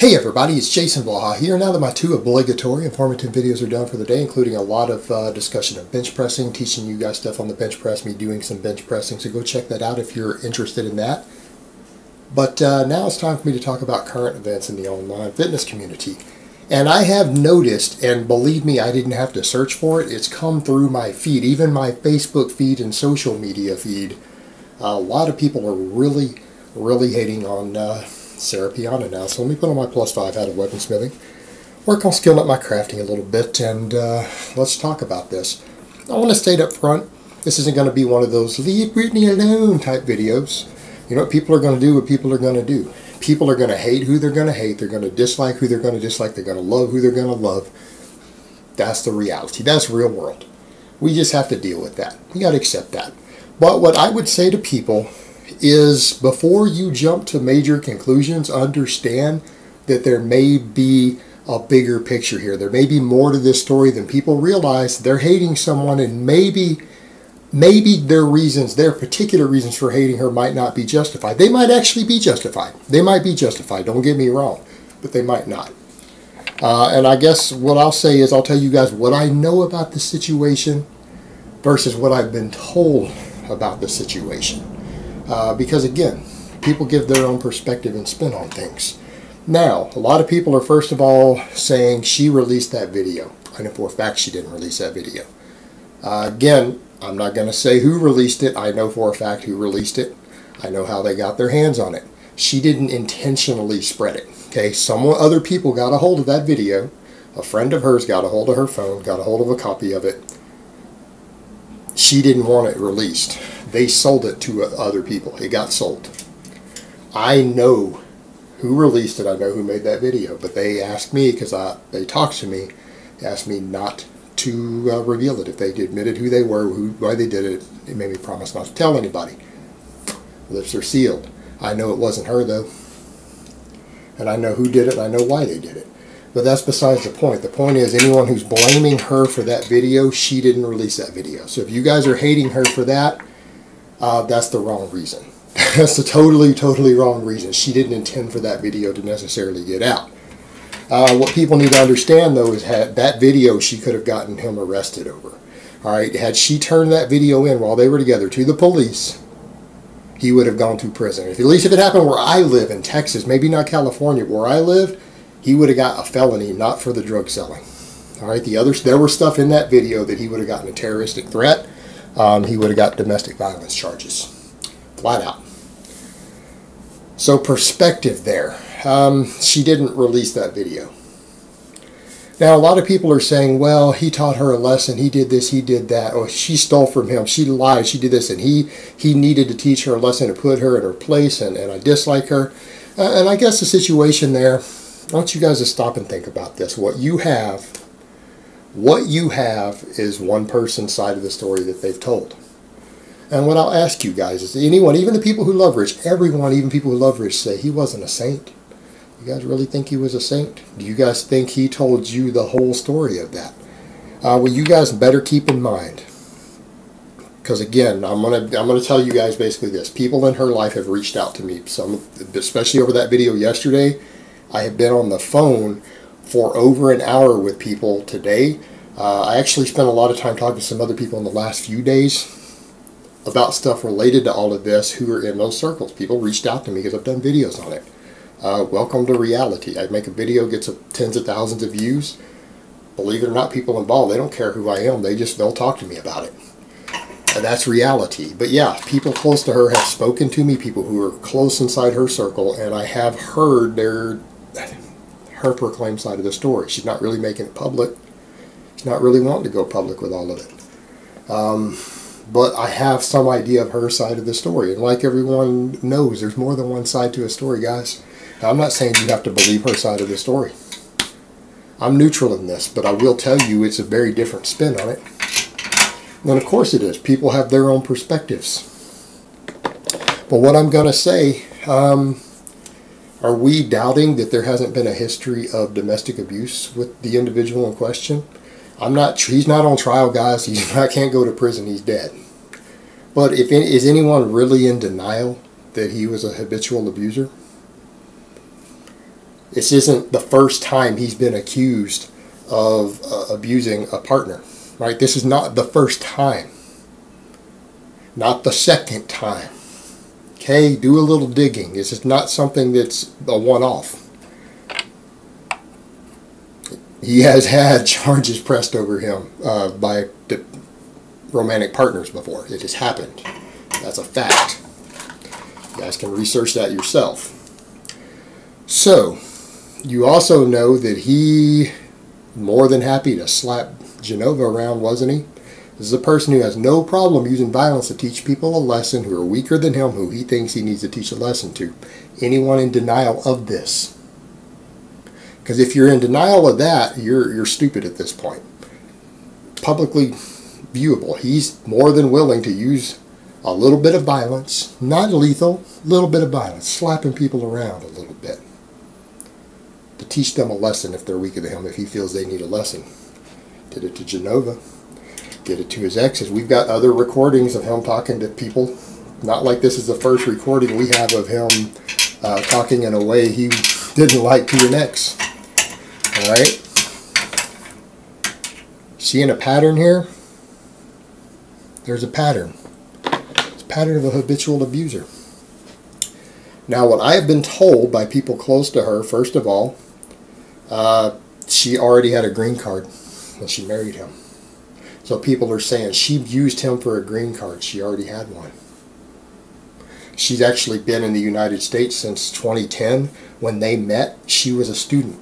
Hey everybody, it's Jason Blaha here. Now that my two obligatory informative videos are done for the day, including a lot of discussion of bench pressing, teaching you guys stuff on the bench press, me doing some bench pressing, so go check that out if you're interested in that. But now it's time for me to talk about current events in the online fitness community. And I have noticed, and believe me, I didn't have to search for it, it's come through my feed, even my Facebook feed and social media feed. A lot of people are really hating on Sara Piana now. So let me put on my +5 out of weaponsmithing, work on skilling up my crafting a little bit, and let's talk about this. I want to state up front, this isn't going to be one of those leave Brittany alone type videos. You know what people are going to do, what people are going to do. People are going to hate who they're going to hate, they're going to dislike who they're going to dislike, they're going to love who they're going to love. That's the reality, that's real world. We just have to deal with that. We got to accept that. But what I would say to people is, before you jump to major conclusions, understand that there may be a bigger picture here. There may be more to this story than people realize. They're hating someone, and maybe their reasons, their particular reasons for hating her might not be justified. They might actually be justified. They might be justified, don't get me wrong, but they might not. And I guess what I'll say is, I'll tell you guys what I know about the situation versus what I've been told about the situation. Because again, people give their own perspective and spin on things. Now, a lot of people are first of all saying she released that video. I know for a fact she didn't release that video. Again, I'm not going to say who released it. I know for a fact who released it. I know how they got their hands on it. She didn't intentionally spread it. Okay, other people got a hold of that video. A friend of hers got a hold of her phone, got a hold of a copy of it. She didn't want it released. They sold it to other people. It got sold. I know who released it. I know who made that video. But they asked me, because they talked to me, asked me not to reveal it. If they admitted who they were, why they did it, it made me promise not to tell anybody. Lips are sealed. I know it wasn't her, though. And I know who did it, and I know why they did it. But that's besides the point. The point is, anyone who's blaming her for that video, she didn't release that video. So if you guys are hating her for that, that's the wrong reason. That's the totally wrong reason. She didn't intend for that video to necessarily get out. What people need to understand, though, is that video she could have gotten him arrested over. All right, had she turned that video in while they were together to the police, he would have gone to prison. At least if it happened where I live in Texas, maybe not California, but where I lived, he would have got a felony, not for the drug selling. All right, there was stuff in that video that he would have gotten a terroristic threat. He would have got domestic violence charges, flat out. So perspective there. She didn't release that video. Now, a lot of people are saying, well, he taught her a lesson, he did this, he did that, or she stole from him, she lied, she did this, and he needed to teach her a lesson to put her in her place, and I dislike her. And I guess the situation there, I want you guys to stop and think about this. What you have is one person's side of the story that they've told. And what I'll ask you guys is, anyone, even the people who love Rich, everyone, even people who love Rich, say he wasn't a saint. You guys really think he was a saint? Do you guys think he told you the whole story of that? Well, you guys better keep in mind, because again, I'm gonna tell you guys basically this. People in her life have reached out to me, some, especially over that video yesterday. I have been on the phone for over an hour with people today. I actually spent a lot of time talking to some other people in the last few days about stuff related to all of this who are in those circles. People reached out to me because I've done videos on it. Welcome to reality. I make a video, gets tens of thousands of views. Believe it or not, people involved, they don't care who I am. They'll talk to me about it. And that's reality. But yeah, people close to her have spoken to me, people who are close inside her circle, and I have heard her proclaimed side of the story. She's not really making it public. She's not really wanting to go public with all of it. But I have some idea of her side of the story. And like everyone knows, there's more than one side to a story, guys. Now, I'm not saying you have to believe her side of the story. I'm neutral in this, but I will tell you it's a very different spin on it. And of course it is. People have their own perspectives. But what I'm going to say, are we doubting that there hasn't been a history of domestic abuse with the individual in question? He's not on trial, guys. Can't go to prison. He's dead. But is anyone really in denial that he was a habitual abuser? This isn't the first time he's been accused of abusing a partner, right? This is not the first time, not the second time. Okay, do a little digging. This is not something that's a one-off. He has had charges pressed over him by the romantic partners before. It has happened. That's a fact. You guys can research that yourself. So, you also know that he more than happy to slap Genova around, wasn't he? This is a person who has no problem using violence to teach people a lesson who are weaker than him, who he thinks he needs to teach a lesson to. Anyone in denial of this? Because if you're in denial of that, you're stupid at this point. Publicly viewable. He's more than willing to use a little bit of violence, not lethal, a little bit of violence, slapping people around a little bit, to teach them a lesson if they're weaker than him, if he feels they need a lesson. Did it to Genova. Did it to his exes. We've got other recordings of him talking to people. Not like this is the first recording we have of him talking in a way he didn't like to an ex. Alright? Seeing a pattern here? There's a pattern. It's a pattern of a habitual abuser. Now, what I have been told by people close to her, first of all, she already had a green card when she married him. So people are saying she used him for a green card. She already had one. She's actually been in the United States since 2010. When they met, she was a student.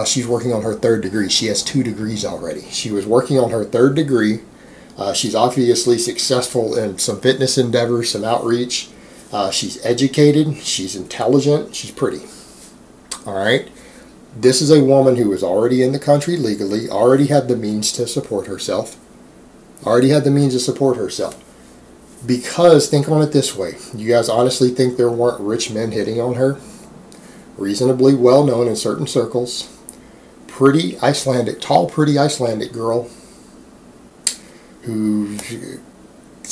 She's working on her 3rd degree. She has 2 degrees already. She was working on her 3rd degree. She's obviously successful in some fitness endeavors, some outreach. She's educated. She's intelligent. She's pretty. Alright? This is a woman who was already in the country legally, already had the means to support herself. Because, think on it this way, you guys honestly think there weren't rich men hitting on her? Reasonably well known in certain circles. Pretty Icelandic, tall, pretty Icelandic girl who's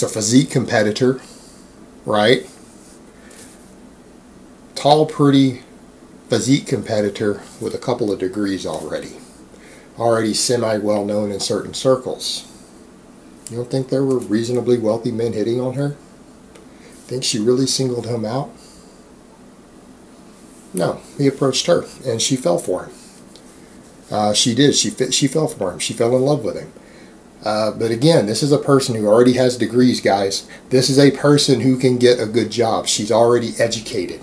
a physique competitor, right? Tall, pretty physique competitor with a couple of degrees already. Already semi-well known in certain circles. You don't think there were reasonably wealthy men hitting on her? Think she really singled him out? No, he approached her, and she fell for him. She did. She fell for him. She fell in love with him. But again, this is a person who already has degrees, guys. This is a person who can get a good job. She's already educated,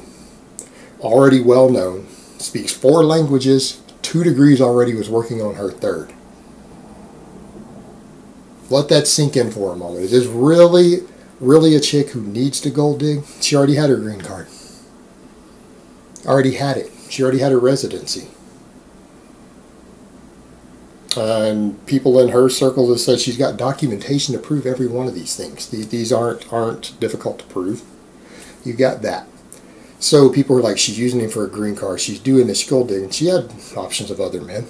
already well known, speaks 4 languages, 2 degrees already, was working on her 3rd. Let that sink in for a moment. Is this really a chick who needs to gold dig? She already had her green card. Already had it. She already had her residency. And people in her circle have said she's got documentation to prove every one of these things. These aren't difficult to prove. You got that. So people are like, she's using him for a green card. She's doing this gold digging. She had options of other men.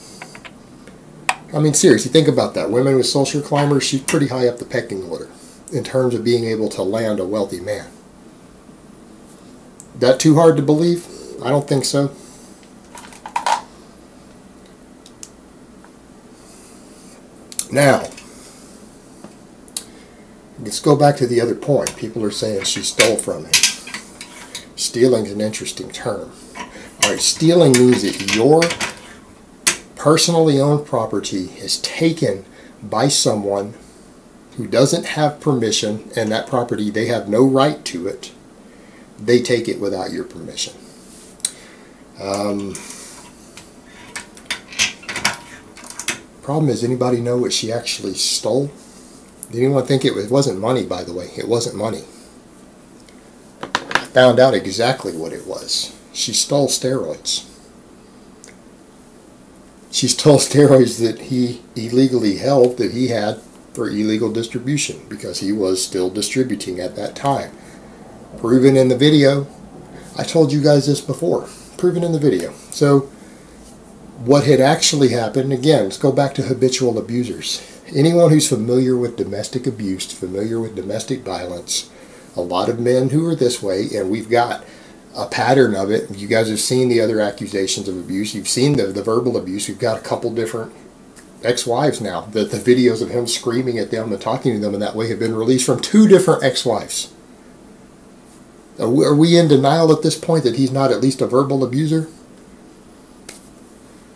I mean, seriously, think about that. Women with social climbers, she's pretty high up the pecking order in terms of being able to land a wealthy man. That too hard to believe? I don't think so. Now, let's go back to the other point. People are saying she stole from him. Stealing is an interesting term. Alright, stealing means that your personally owned property is taken by someone who doesn't have permission, and that property, they have no right to it. They take it without your permission. Problem is, anybody know what she actually stole? Did anyone think it wasn't money, by the way? It wasn't money. I found out exactly what it was. She stole steroids. She stole steroids that he illegally held, that he had for illegal distribution, because he was still distributing at that time. Proven in the video. I told you guys this before. Proven in the video. So, what had actually happened, again, let's go back to habitual abusers. Anyone who's familiar with domestic abuse, familiar with domestic violence, a lot of men who are this way, and we've got a pattern of it. You guys have seen the other accusations of abuse. You've seen the verbal abuse. We've got a couple different ex-wives now. The videos of him screaming at them and talking to them in that way have been released from 2 different ex-wives. Are we in denial at this point that he's not at least a verbal abuser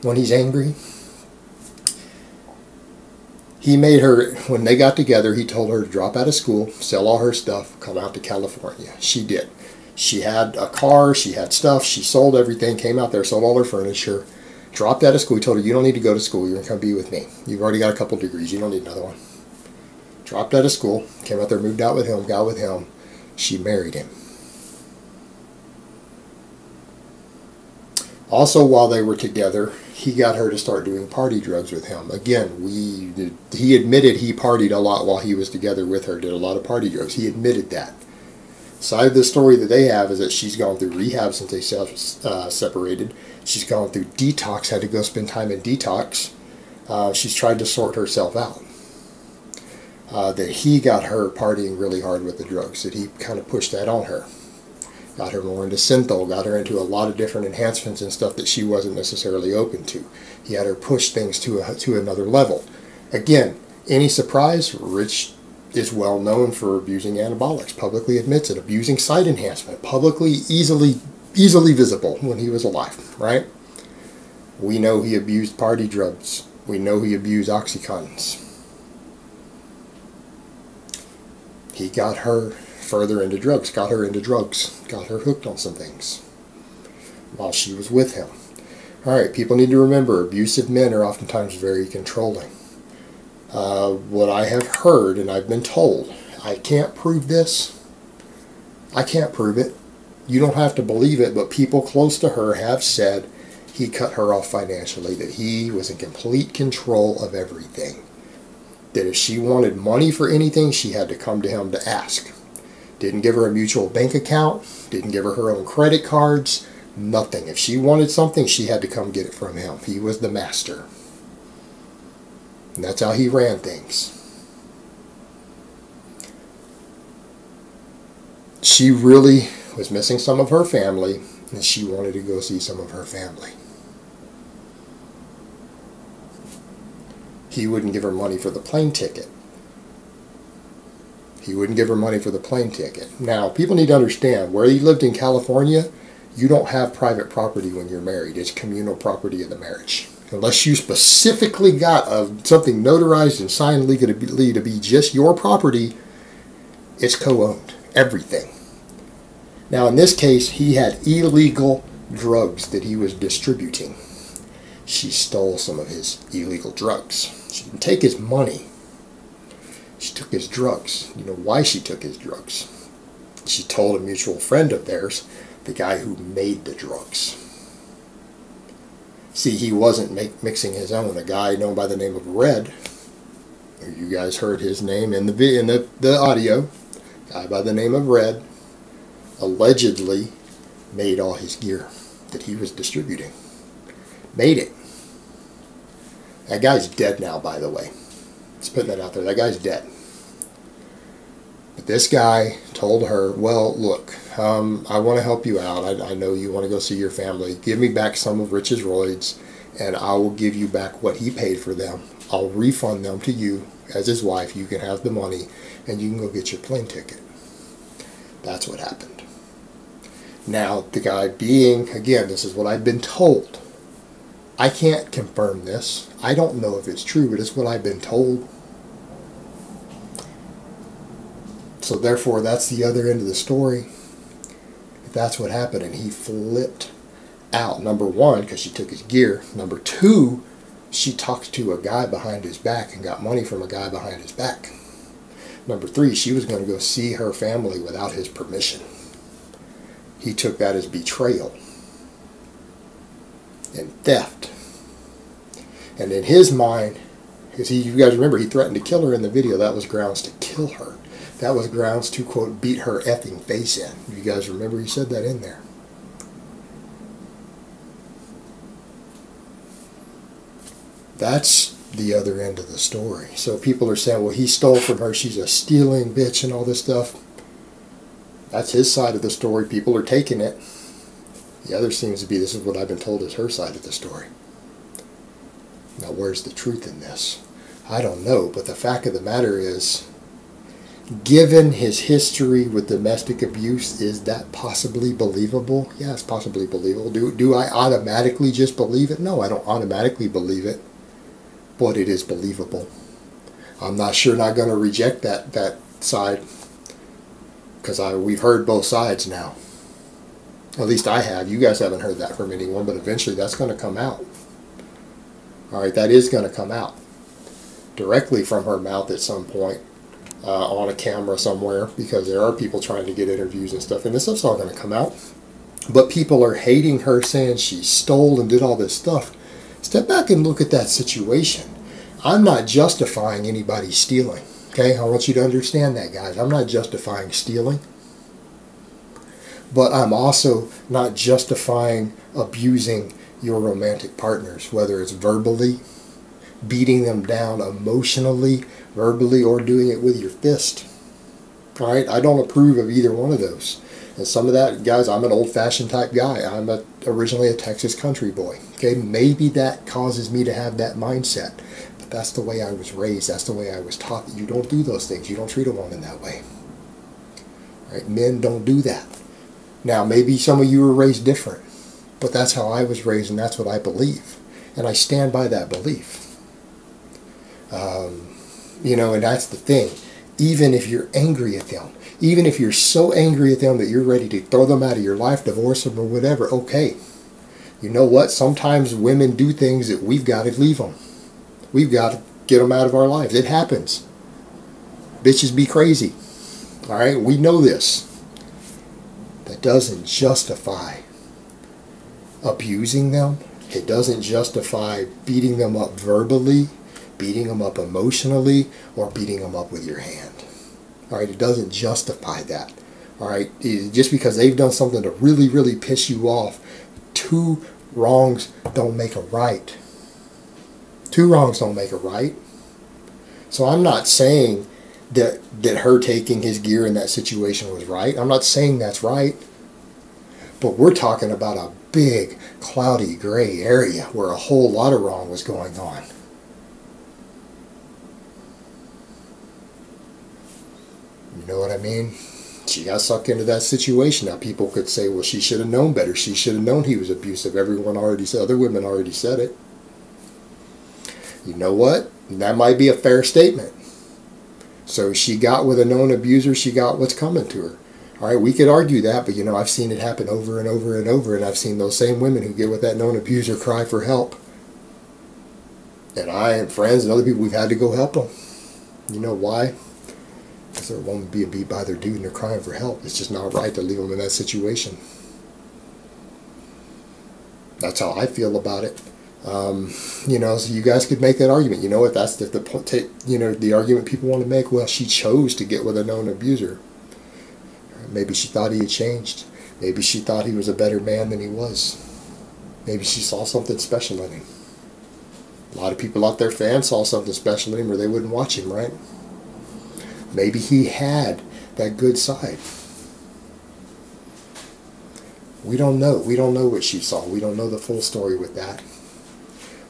when he's angry? He made her, when they got together, he told her to drop out of school, sell all her stuff, come out to California. She did. She had a car, she had stuff, she sold everything, came out there, sold all her furniture, dropped out of school. He told her, you don't need to go to school, you're going to come be with me. You've already got a couple degrees, you don't need another one. Dropped out of school, came out there, moved out with him, got with him. She married him. Also, while they were together, he got her to start doing party drugs with him. Again, he admitted he partied a lot while he was together with her, did a lot of party drugs. He admitted that. Side of the story that they have is that she's gone through rehab since they separated. She's gone through detox, had to go spend time in detox. She's tried to sort herself out. That he got her partying really hard with the drugs, that he kind of pushed that on her. Got her more into synthol, got her into a lot of different enhancements and stuff that she wasn't necessarily open to. He had her push things to another level. Again, any surprise, Rich is well known for abusing anabolics, publicly admits it, abusing site enhancement, publicly, easily visible when he was alive, right? We know he abused party drugs. We know he abused Oxycontins. He got her further into drugs, got her hooked on some things while she was with him. Alright, people need to remember, abusive men are oftentimes very controlling. What I have heard, and I've been told, I can't prove this, I can't prove it, you don't have to believe it, but people close to her have said he cut her off financially, that he was in complete control of everything. That if she wanted money for anything, she had to come to him to ask. Didn't give her a mutual bank account, didn't give her own credit cards, nothing. If she wanted something, she had to come get it from him. He was the master. And that's how he ran things. She really was missing some of her family, and she wanted to go see some of her family. He wouldn't give her money for the plane ticket. He wouldn't give her money for the plane ticket. Now, people need to understand, where he lived in California, you don't have private property when you're married. It's communal property of the marriage. Unless you specifically got something notarized and signed legally to be just your property, it's co-owned. Everything. Now, in this case, he had illegal drugs that he was distributing. She stole some of his illegal drugs. She didn't take his money. She took his drugs. You know why she took his drugs? She told a mutual friend of theirs, the guy who made the drugs. See, he wasn't mixing his own. A guy known by the name of Red, you guys heard his name in the audio, a guy by the name of Red, allegedly made all his gear that he was distributing. Made it. That guy's dead now, by the way. Just putting that out there. That guy's dead. But this guy told her, well, look, I want to help you out. I know you want to go see your family. Give me back some of Rich's roids, and I will give you back what he paid for them. I'll refund them to you as his wife. You can have the money, and you can go get your plane ticket. That's what happened. Now, the guy being, again, this is what I've been told. I can't confirm this. I don't know if it's true, but it's what I've been told. So therefore, that's the other end of the story. If that's what happened, and he flipped out. Number one, because she took his gear. Number two, she talked to a guy behind his back and got money from a guy behind his back. Number three, she was going to go see her family without his permission. He took that as betrayal and theft. And in his mind, because you guys remember, he threatened to kill her in the video. That was grounds to kill her. That was grounds to, quote, beat her effing face in. You guys remember he said that in there. That's the other end of the story. So people are saying, well, he stole from her. She's a stealing bitch and all this stuff. That's his side of the story. People are taking it. The other seems to be, this is what I've been told is her side of the story. Now, where's the truth in this? I don't know, but the fact of the matter is, given his history with domestic abuse, is that possibly believable? Yeah, it's possibly believable. Do I automatically just believe it? No, I don't automatically believe it, but it is believable. I'm not going to reject that side, because we've heard both sides now. At least I have. You guys haven't heard that from anyone, but eventually that's going to come out. All right, that is going to come out directly from her mouth at some point, on a camera somewhere, because there are people trying to get interviews and stuff, and this stuff's all going to come out. But people are hating her, saying she stole and did all this stuff. Step back and look at that situation. I'm not justifying anybody stealing. Okay, I want you to understand that, guys. I'm not justifying stealing. But I'm also not justifying abusing your romantic partners, whether it's verbally, beating them down emotionally, verbally, or doing it with your fist. All right, I don't approve of either one of those. And some of that, guys, I'm an old-fashioned type guy. I'm originally a Texas country boy. Okay, maybe that causes me to have that mindset. But that's the way I was raised. That's the way I was taught. You don't do those things. You don't treat a woman that way. All right, men don't do that. Now, maybe some of you were raised different, but that's how I was raised, and that's what I believe. And I stand by that belief. You know, and that's the thing. Even if you're angry at them, even if you're so angry at them that you're ready to throw them out of your life, divorce them, or whatever, okay. You know what? Sometimes women do things that we've got to leave them. We've got to get them out of our lives. It happens. Bitches be crazy. All right? We know this. That doesn't justify abusing them. It doesn't justify beating them up verbally, beating them up emotionally, or beating them up with your hand. All right, it doesn't justify that. All right, just because they've done something to really, really piss you off, two wrongs don't make a right. Two wrongs don't make a right. So I'm not saying that her taking his gear in that situation was right. I'm not saying that's right. But we're talking about a big, cloudy, gray area where a whole lot of wrong was going on. You know what I mean? She got sucked into that situation. Now people could say, well, she should have known better. She should have known he was abusive. Everyone already said, other women already said it. You know what? That might be a fair statement. So she got with a known abuser, she got what's coming to her. All right, we could argue that, but you know, I've seen it happen over and over and over, and I've seen those same women who get with that known abuser cry for help. And I and friends and other people, we've had to go help them. You know why? Because they're a woman being beat by their dude and they're crying for help. It's just not right to leave them in that situation. That's how I feel about it. You know, so you guys could make that argument. You know what? That's the argument people want to make. Well, she chose to get with a known abuser. Maybe she thought he had changed. Maybe she thought he was a better man than he was. Maybe she saw something special in him. A lot of people out there, fans, saw something special in him or they wouldn't watch him, right? Maybe he had that good side. We don't know. We don't know what she saw. We don't know the full story with that.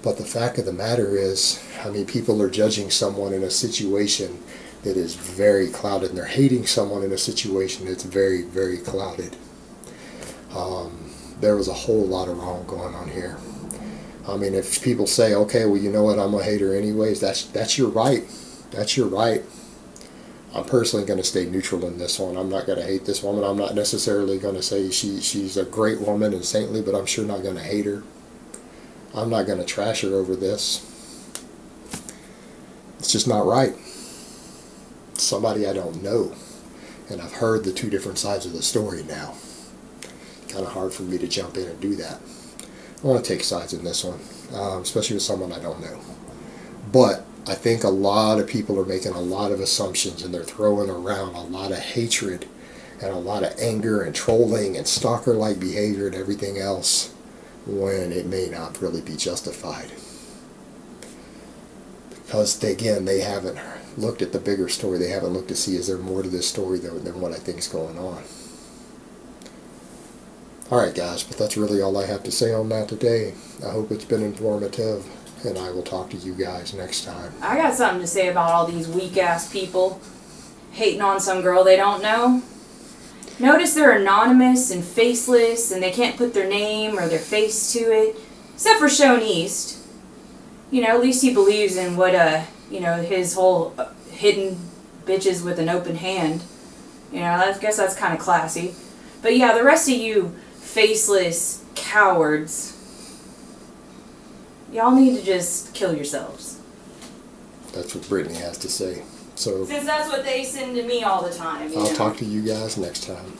But the fact of the matter is, I mean, people are judging someone in a situation that is very clouded, and they're hating someone in a situation that's very, very clouded. There was a whole lot of wrong going on here. I mean, if people say, okay, well, you know what, I'm a hater anyways, that's your right. That's your right. I'm personally going to stay neutral in this one. I'm not going to hate this woman. I'm not necessarily going to say she's a great woman and saintly, but I'm sure not going to hate her. I'm not going to trash her over this. It's just not right. Somebody I don't know, and I've heard the two different sides of the story now. Kind of hard for me to jump in and do that. I want to take sides in this one, especially with someone I don't know. But I think a lot of people are making a lot of assumptions, and they're throwing around a lot of hatred and a lot of anger and trolling and stalker-like behavior and everything else, when it may not really be justified. Because, again, they haven't looked at the bigger story. They haven't looked to see, is there more to this story than what I think is going on. Alright guys, but that's really all I have to say on that today. I hope it's been informative, and I will talk to you guys next time. I got something to say about all these weak-ass people hating on some girl they don't know. Notice they're anonymous and faceless, and they can't put their name or their face to it, except for Shone East. You know, at least he believes in what, you know, his whole hidden bitches with an open hand. You know, I guess that's kind of classy. But yeah, the rest of you faceless cowards, y'all need to just kill yourselves. That's what Brittany has to say. So, since that's what they send to me all the time. I'll talk to you guys next time.